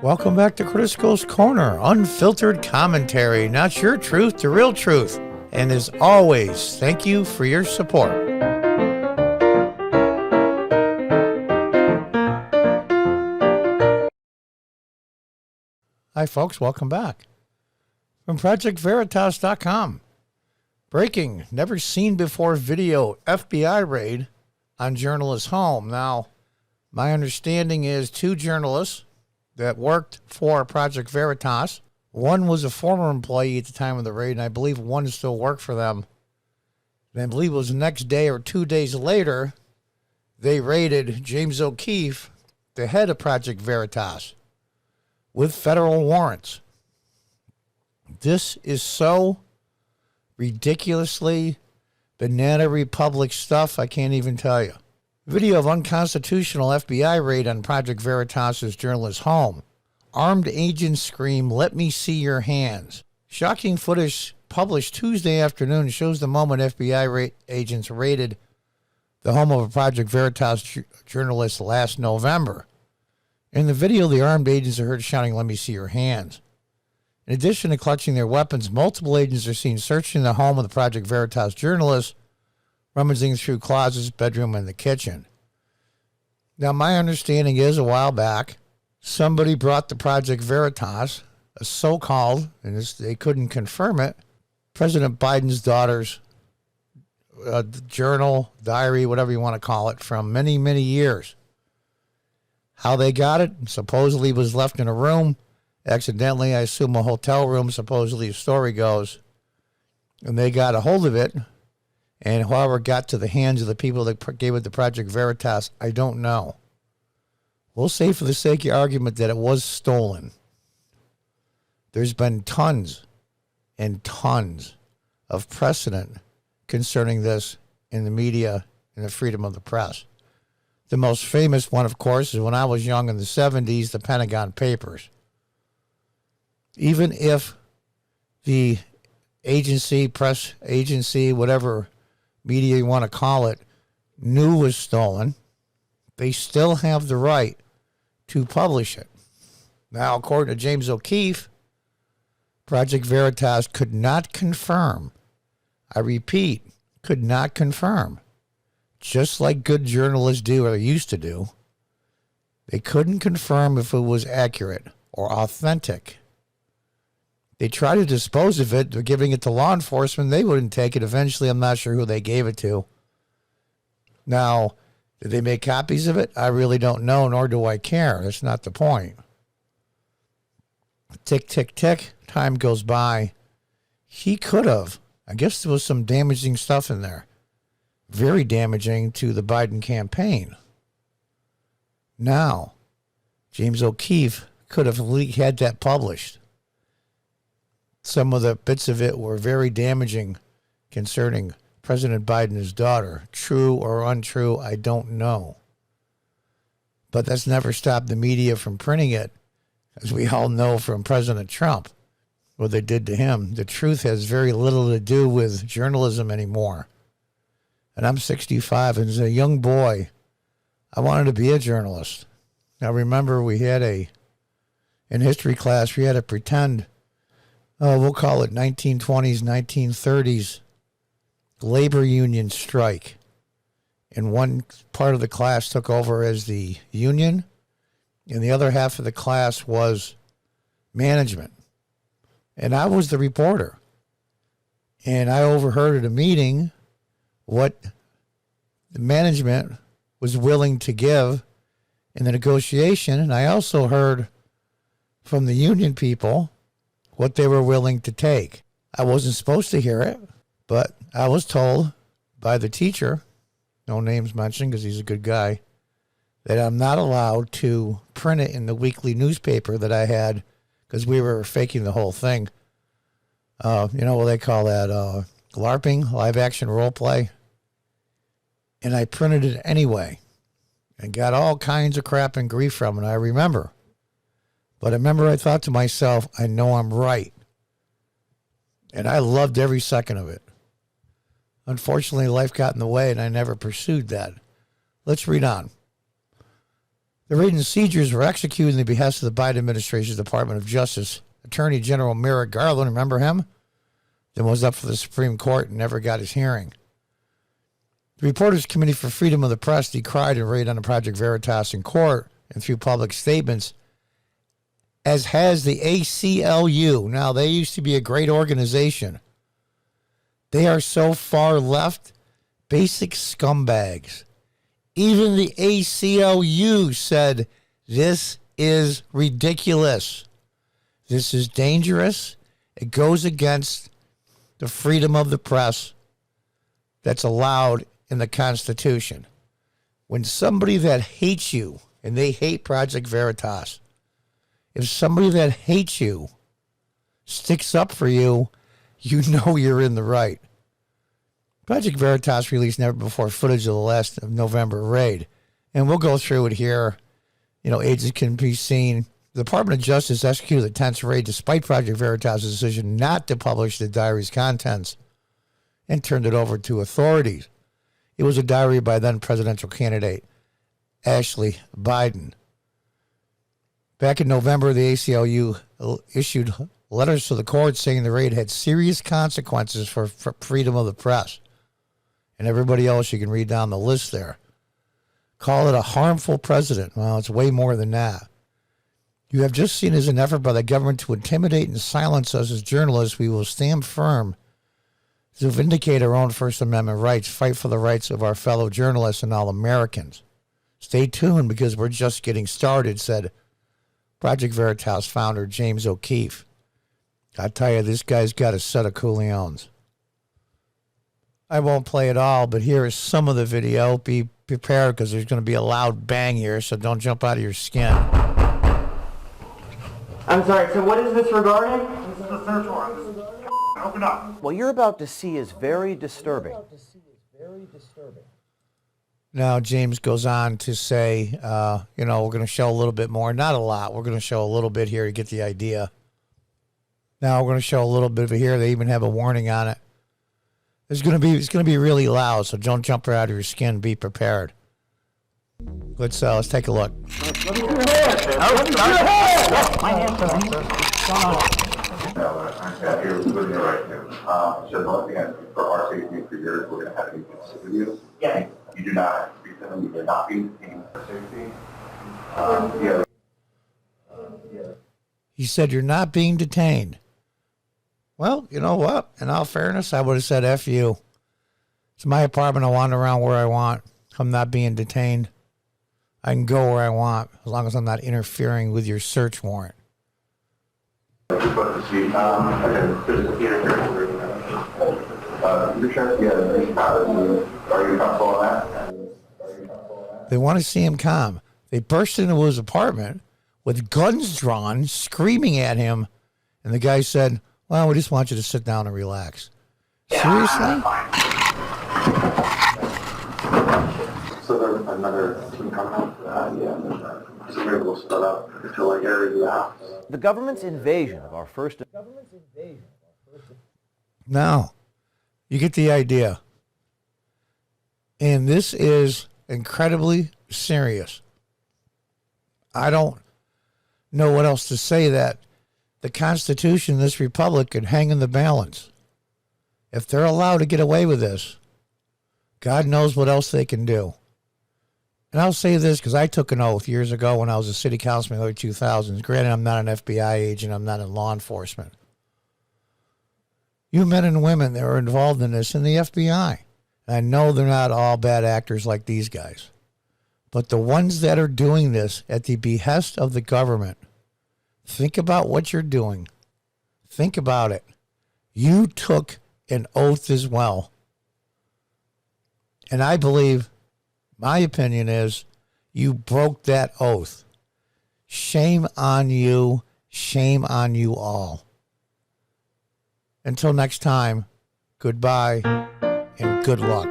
Welcome back to Critical Corner, unfiltered commentary, not your truth, the real truth. And as always, thank you for your support. Hi folks, welcome back. From ProjectVeritas.com. Breaking, never seen before video, FBI raid on journalist's home. Now, my understanding is two journalists that worked for Project Veritas. One was a former employee at the time of the raid, and I believe one still worked for them. And I believe it was the next day or 2 days later, they raided James O'Keefe, the head of Project Veritas, with federal warrants. This is so ridiculously banana republic stuff, I can't even tell you. Video of unconstitutional FBI raid on Project Veritas' journalist's home. Armed agents scream, "Let me see your hands." Shocking footage published Tuesday afternoon shows the moment FBI agents raided the home of a Project Veritas journalist last November. In the video, the armed agents are heard shouting, "Let me see your hands." In addition to clutching their weapons, multiple agents are seen searching the home of the Project Veritas journalist, rummaging through closets, bedroom, and the kitchen. Now, my understanding is a while back, somebody brought the Project Veritas, a so-called, and they couldn't confirm it, President Biden's daughter's journal, diary, whatever you want to call it, from many, many years. How they got it supposedly was left in a room, accidentally, I assume a hotel room, supposedly the story goes, and they got a hold of it. And however it got to the hands of the people that gave it to Project Veritas, I don't know. We'll say for the sake of argument that it was stolen. There's been tons and tons of precedent concerning this in the media and the freedom of the press. The most famous one, of course, is when I was young in the 70s, the Pentagon Papers. Even if the agency, press agency, whatever media you want to call it, knew was stolen, they still have the right to publish it. Now, according to James O'Keefe, Project Veritas could not confirm, I repeat, could not confirm, just like good journalists do or used to do, they couldn't confirm if it was accurate or authentic. They tried to dispose of it. They're giving it to law enforcement. They wouldn't take it. Eventually, I'm not sure who they gave it to. Now, did they make copies of it? I really don't know, nor do I care. That's not the point. Tick, tick, tick. Time goes by. He could have. I guess there was some damaging stuff in there. Very damaging to the Biden campaign. Now, James O'Keefe could have had that published. Some of the bits of it were very damaging concerning President Biden and his daughter. True or untrue, I don't know. But that's never stopped the media from printing it, as we all know from President Trump, what they did to him. The truth has very little to do with journalism anymore. And I'm 65, and as a young boy, I wanted to be a journalist. Now, remember, we had in history class, we had to pretend, we'll call it 1920s, 1930s labor union strike. And one part of the class took over as the union, and the other half of the class was management. And I was the reporter. And I overheard at a meeting what the management was willing to give in the negotiation. And I also heard from the union people what they were willing to take. I wasn't supposed to hear it, but I was told by the teacher, no names mentioned because he's a good guy, that I'm not allowed to print it in the weekly newspaper that I had because we were faking the whole thing. You know what they call that? LARPing, live action role play. And I printed it anyway and got all kinds of crap and grief from it, I remember. But I remember I thought to myself, I know I'm right. And I loved every second of it. Unfortunately, life got in the way and I never pursued that. Let's read on. The raid and seizures were executed in the behest of the Biden administration's Department of Justice. Attorney General Merrick Garland, remember him? Then was up for the Supreme Court and never got his hearing. The Reporters Committee for Freedom of the Press decried a raid on the Project Veritas in court and through public statements, as has the ACLU. Now, they used to be a great organization. They are so far left, basic scumbags. Even the ACLU said, this is ridiculous. This is dangerous. It goes against the freedom of the press that's allowed in the Constitution. When somebody that hates you, and they hate Project Veritas, if somebody that hates you sticks up for you, you know you're in the right. Project Veritas released never before footage of the last November raid. And we'll go through it here. You know, agents can be seen. The Department of Justice executed the tense raid despite Project Veritas' decision not to publish the diary's contents and turned it over to authorities. It was a diary by then presidential candidate Ashley Biden. Back in November, the ACLU issued letters to the court saying the raid had serious consequences for freedom of the press. And everybody else, you can read down the list there. Call it a harmful precedent. Well, it's way more than that. You have just seen as an effort by the government to intimidate and silence us as journalists, we will stand firm to vindicate our own First Amendment rights, fight for the rights of our fellow journalists and all Americans. Stay tuned because we're just getting started, said Project Veritas founder James O'Keefe. I tell you, this guy's got a set of coolions. I won't play it all, but here is some of the video. Be prepared because there's going to be a loud bang here, so don't jump out of your skin. I'm sorry, so what is this regarding? This is a search warrant. Open up. What you're about to see is very disturbing. Now, James goes on to say, we're going to show a little bit more. Not a lot. We're going to show a little bit here to get the idea. Now, we're going to show a little bit of it here. They even have a warning on it. It's going to be really loud, so don't jump out of your skin. Be prepared. Let's take a look. Let me see your hands, man. Let me see your hands. My hands are I'm here with you right now. So the only thing for our safety and for yours, we're going to have to consider you. Yeah. You do not have to speak to them. You are not being detained for safety. He said, you're not being detained. Well, you know what? In all fairness, I would have said, F you. It's my apartment. I wander around where I want. I'm not being detained. I can go where I want as long as I'm not interfering with your search warrant. Are you comfortable on that? They want to see him calm. They burst into his apartment with guns drawn, screaming at him. And the guy said, well, we just want you to sit down and relax. Seriously? So there's another team coming out? So maybe we'll split up until like area of the house. The government's invasion of our first... No. You get the idea. And this is incredibly serious. I don't know what else to say that the Constitution of this republic could hang in the balance. If they're allowed to get away with this, God knows what else they can do. And I'll say this because I took an oath years ago when I was a city councilman in the early 2000s. Granted, I'm not an FBI agent. I'm not in law enforcement. You men and women that are involved in this in the FBI. And I know they're not all bad actors like these guys. But the ones that are doing this at the behest of the government, think about what you're doing. Think about it. You took an oath as well. And I believe, my opinion is, you broke that oath. Shame on you. Shame on you all. Until next time, goodbye and good luck.